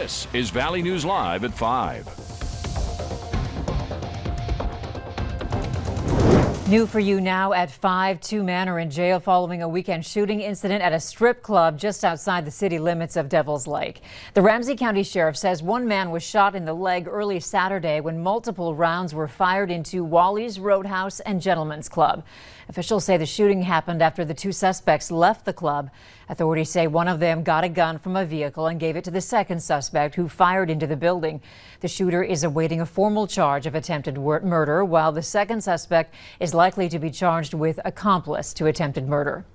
This is Valley News Live at 5. New for you now at 5. Two men are in jail following a weekend shooting incident at a strip club just outside the city limits of Devil's Lake. The Ramsey County Sheriff says one man was shot in the leg early Saturday when multiple rounds were fired into Wally's Roadhouse and Gentlemen's Club. Officials say the shooting happened after the two suspects left the club. Authorities say one of them got a gun from a vehicle and gave it to the second suspect, who fired into the building. The shooter is awaiting a formal charge of attempted murder, while the second suspect is likely to be charged with accomplice to attempted murder.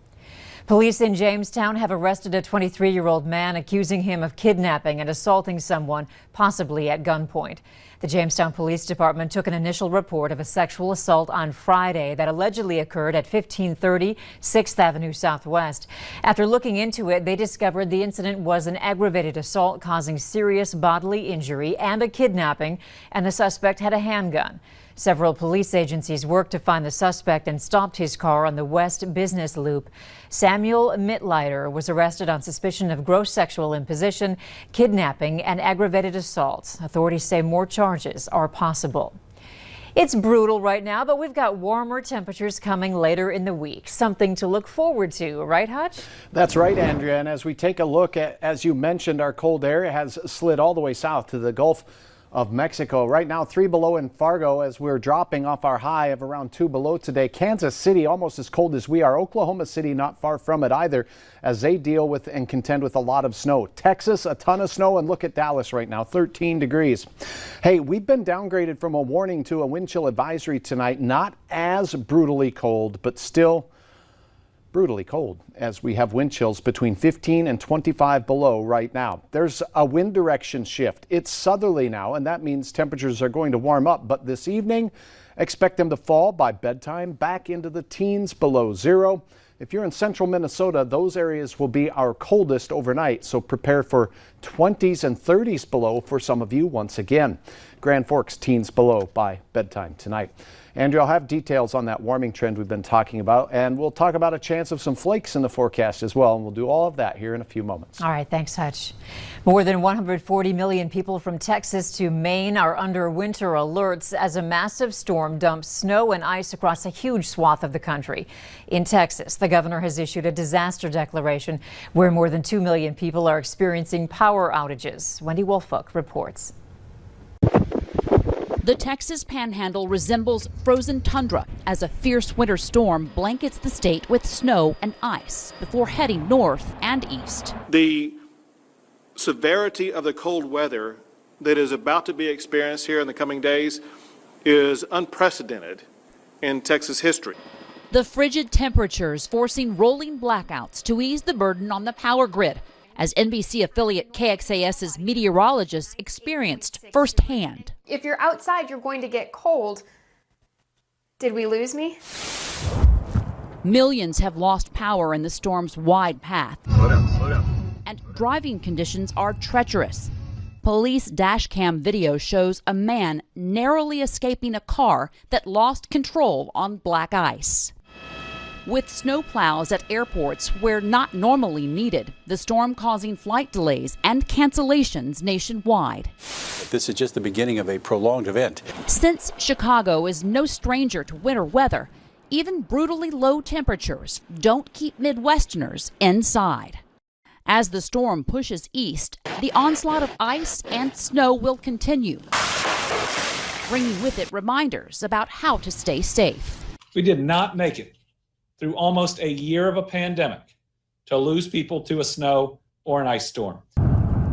Police in Jamestown have arrested a 23-year-old man accusing him of kidnapping and assaulting someone, possibly at gunpoint. The Jamestown Police Department took an initial report of a sexual assault on Friday that allegedly occurred at 1530 6th Avenue Southwest. After looking into it, they discovered the incident was an aggravated assault causing serious bodily injury and a kidnapping, and the suspect had a handgun. Several police agencies worked to find the suspect and stopped his car on the West Business Loop. Samuel Mitleiter was arrested on suspicion of gross sexual imposition, kidnapping, and aggravated assault. Authorities say more charges are possible. It's brutal right now, but we've got warmer temperatures coming later in the week. Something to look forward to, right, Hutch? That's right, Andrea. And as we take a look at, as you mentioned, our cold air has slid all the way south to the Gulf of Mexico. Right now, 3 below in Fargo as we're dropping off our high of around 2 below today. Kansas City almost as cold as we are. Oklahoma City not far from it either, as they deal with and contend with a lot of snow. Texas, a ton of snow, and look at Dallas right now, 13 degrees. Hey, we've been downgraded from a warning to a wind chill advisory tonight. Not as brutally cold, but still brutally cold, as we have wind chills between 15 and 25 below right now. There's a wind direction shift. It's southerly now, and that means temperatures are going to warm up. But this evening, expect them to fall by bedtime back into the teens below zero. If you're in central Minnesota, those areas will be our coldest overnight, so prepare for 20s and 30s below for some of you once again. Grand Forks, teens below by bedtime tonight. Andrew, I'll have details on that warming trend we've been talking about, and we'll talk about a chance of some flakes in the forecast as well, and we'll do all of that here in a few moments. All right, thanks, Hutch. More than 140 million people from Texas to Maine are under winter alerts as a massive storm dumps snow and ice across a huge swath of the country. In Texas, the governor has issued a disaster declaration where more than 2 million people are experiencing power outages. Wendy Wolfolk reports. The Texas Panhandle resembles frozen tundra as a fierce winter storm blankets the state with snow and ice before heading north and east. The severity of the cold weather that is about to be experienced here in the coming days is unprecedented in Texas history. The frigid temperatures forcing rolling blackouts to ease the burden on the power grid, as NBC affiliate KXAS's meteorologists experienced firsthand. If you're outside, you're going to get cold. Did we lose me? Millions have lost power in the storm's wide path. Slow down. And driving conditions are treacherous. Police dash cam video shows a man narrowly escaping a car that lost control on black ice. With snowplows at airports where not normally needed, the storm causing flight delays and cancellations nationwide. This is just the beginning of a prolonged event. Since Chicago is no stranger to winter weather, even brutally low temperatures don't keep Midwesterners inside. As the storm pushes east, the onslaught of ice and snow will continue, bringing with it reminders about how to stay safe. We did not make it through almost a year of a pandemic to lose people to a snow or an ice storm.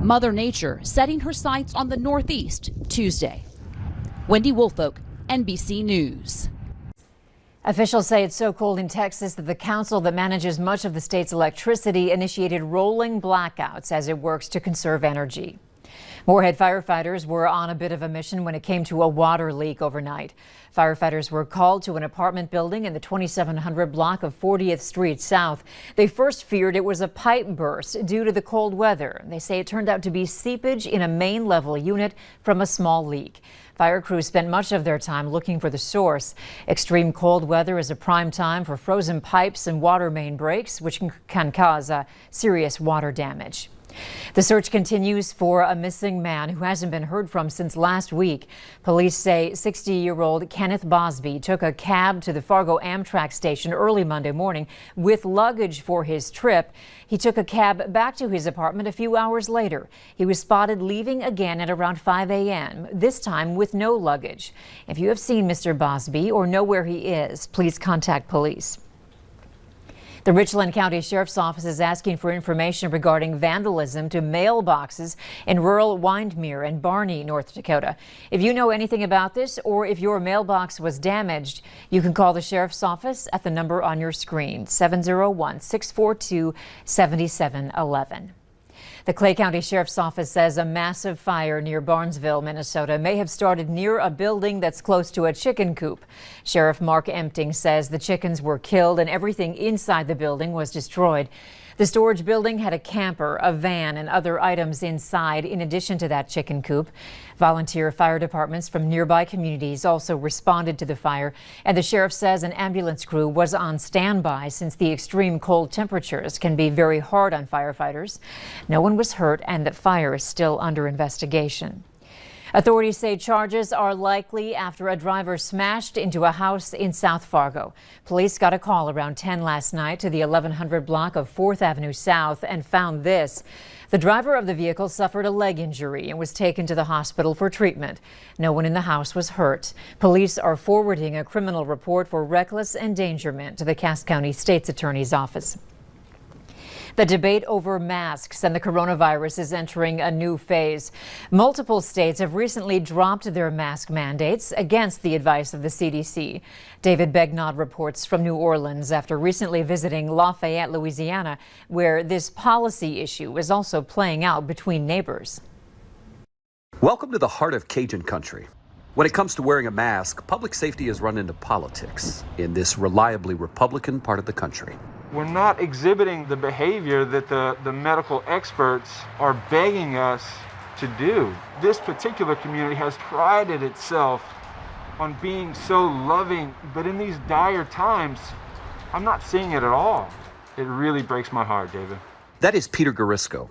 Mother Nature setting her sights on the Northeast Tuesday. Wendy Wolfolk, NBC News. Officials say it's so cold in Texas that the council that manages much of the state's electricity initiated rolling blackouts as it works to conserve energy. Moorhead firefighters were on a bit of a mission when it came to a water leak overnight. Firefighters were called to an apartment building in the 2700 block of 40th Street South. They first feared it was a pipe burst due to the cold weather. They say it turned out to be seepage in a main level unit from a small leak. Fire crews spent much of their time looking for the source. Extreme cold weather is a prime time for frozen pipes and water main breaks, which can cause serious water damage. The search continues for a missing man who hasn't been heard from since last week. Police say 60-year-old Kenneth Bosby took a cab to the Fargo Amtrak station early Monday morning with luggage for his trip. He took a cab back to his apartment a few hours later. He was spotted leaving again at around 5 a.m., this time with no luggage. If you have seen Mr. Bosby or know where he is, please contact police. The Richland County Sheriff's Office is asking for information regarding vandalism to mailboxes in rural Windmere and Barney, North Dakota. If you know anything about this or if your mailbox was damaged, you can call the Sheriff's Office at the number on your screen, 701-642-7711. The Clay County Sheriff's Office says a massive fire near Barnesville, Minnesota may have started near a building that's close to a chicken coop. Sheriff Mark Empting says the chickens were killed and everything inside the building was destroyed. The storage building had a camper, a van, and other items inside in addition to that chicken coop. Volunteer fire departments from nearby communities also responded to the fire, and the sheriff says an ambulance crew was on standby since the extreme cold temperatures can be very hard on firefighters. No one was hurt and the fire is still under investigation. Authorities say charges are likely after a driver smashed into a house in South Fargo. Police got a call around 10 last night to the 1100 block of 4th Avenue South and found this. The driver of the vehicle suffered a leg injury and was taken to the hospital for treatment. No one in the house was hurt. Police are forwarding a criminal report for reckless endangerment to the Cass County State's Attorney's Office. The debate over masks and the coronavirus is entering a new phase. Multiple states have recently dropped their mask mandates against the advice of the CDC. David Begnaud reports from New Orleans after recently visiting Lafayette, Louisiana, where this policy issue is also playing out between neighbors. Welcome to the heart of Cajun country. When it comes to wearing a mask, public safety has run into politics in this reliably Republican part of the country. We're not exhibiting the behavior that the medical experts are begging us to do. This particular community has prided itself on being so loving, but in these dire times, I'm not seeing it at all. It really breaks my heart, David. That is Peter Garisco.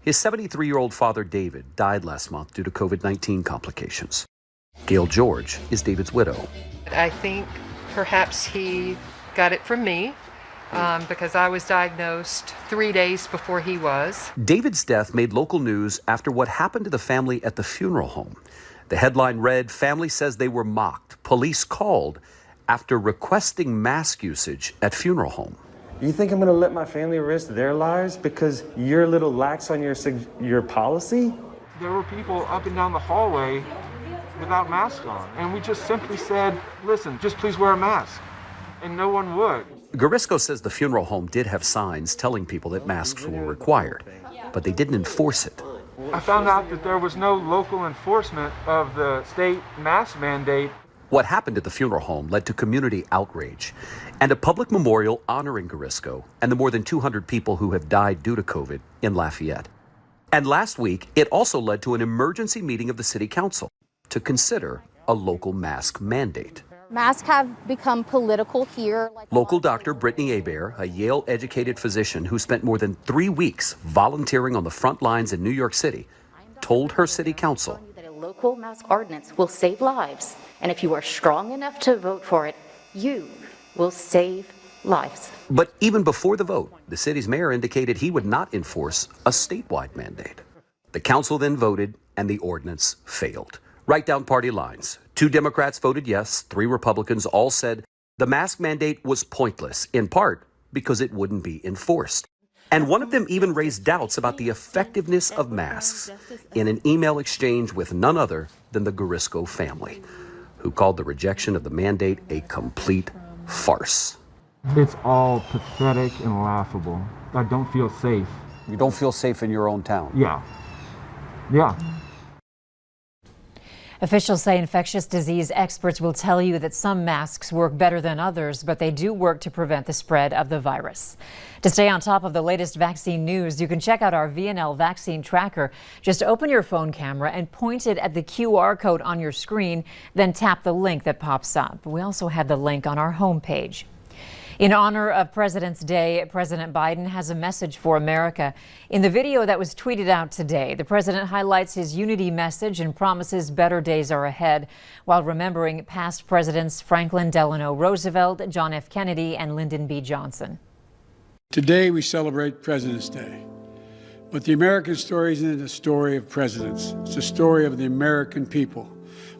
His 73-year-old father, David, died last month due to COVID-19 complications. Gail George is David's widow. I think perhaps he got it from me. Because I was diagnosed 3 days before he was. David's death made local news after what happened to the family at the funeral home. The headline read, "Family says they were mocked. Police called after requesting mask usage at funeral home." You think I'm going to let my family risk their lives because you're a little lax on your policy? There were people up and down the hallway without masks on. And we just simply said, listen, just please wear a mask. And no one would. Garisco says the funeral home did have signs telling people that masks were required, but they didn't enforce it. I found out that there was no local enforcement of the state mask mandate. What happened at the funeral home led to community outrage and a public memorial honoring Garisco and the more than 200 people who have died due to COVID in Lafayette. And last week, it also led to an emergency meeting of the city council to consider a local mask mandate. Masks have become political here. Local doctor Brittany Hebert, a Yale-educated physician who spent more than 3 weeks volunteering on the front lines in New York City, told her city council that a local mask ordinance will save lives, and if you are strong enough to vote for it, you will save lives. But even before the vote, the city's mayor indicated he would not enforce a statewide mandate. The council then voted, and the ordinance failed. Right down party lines. 2 Democrats voted yes, 3 Republicans all said the mask mandate was pointless, in part because it wouldn't be enforced. And one of them even raised doubts about the effectiveness of masks in an email exchange with none other than the Garisco family, who called the rejection of the mandate a complete farce. It's all pathetic and laughable. I don't feel safe. You don't feel safe in your own town? Yeah. Officials say infectious disease experts will tell you that some masks work better than others, but they do work to prevent the spread of the virus. To stay on top of the latest vaccine news, you can check out our VNL vaccine tracker. Just open your phone camera and point it at the QR code on your screen, then tap the link that pops up. We also have the link on our homepage. In honor of President's Day, President Biden has a message for America. In the video that was tweeted out today, the president highlights his unity message and promises better days are ahead, while remembering past presidents Franklin Delano Roosevelt, John F. Kennedy, and Lyndon B. Johnson. Today we celebrate President's Day. But the American story isn't a story of presidents. It's a story of the American people,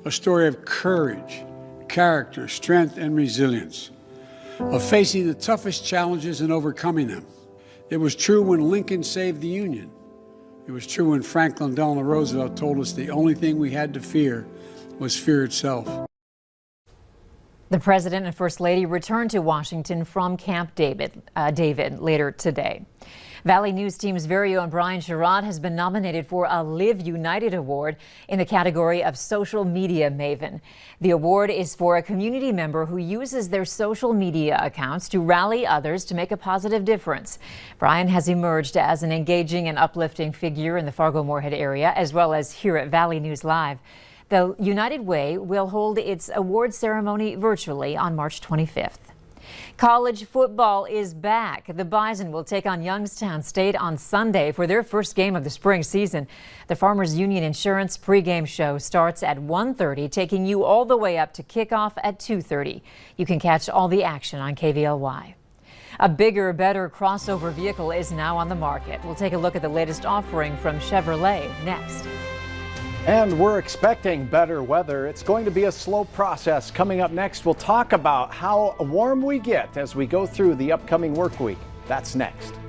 a story of courage, character, strength, and resilience, of facing the toughest challenges and overcoming them. It was true when Lincoln saved the Union. It was true when Franklin Delano Roosevelt told us the only thing we had to fear was fear itself. The President and First Lady returned to Washington from Camp David later today. Valley News Team's very own Brian Sherrod has been nominated for a Live United Award in the category of Social Media Maven. The award is for a community member who uses their social media accounts to rally others to make a positive difference. Brian has emerged as an engaging and uplifting figure in the Fargo-Moorhead area, as well as here at Valley News Live. The United Way will hold its award ceremony virtually on March 25th. College football is back. The Bison will take on Youngstown State on Sunday for their first game of the spring season. The Farmers Union Insurance pregame show starts at 1:30, taking you all the way up to kickoff at 2:30. You can catch all the action on KVLY. A bigger, better crossover vehicle is now on the market. We'll take a look at the latest offering from Chevrolet next. And we're expecting better weather. It's going to be a slow process. Coming up next, we'll talk about how warm we get as we go through the upcoming work week. That's next.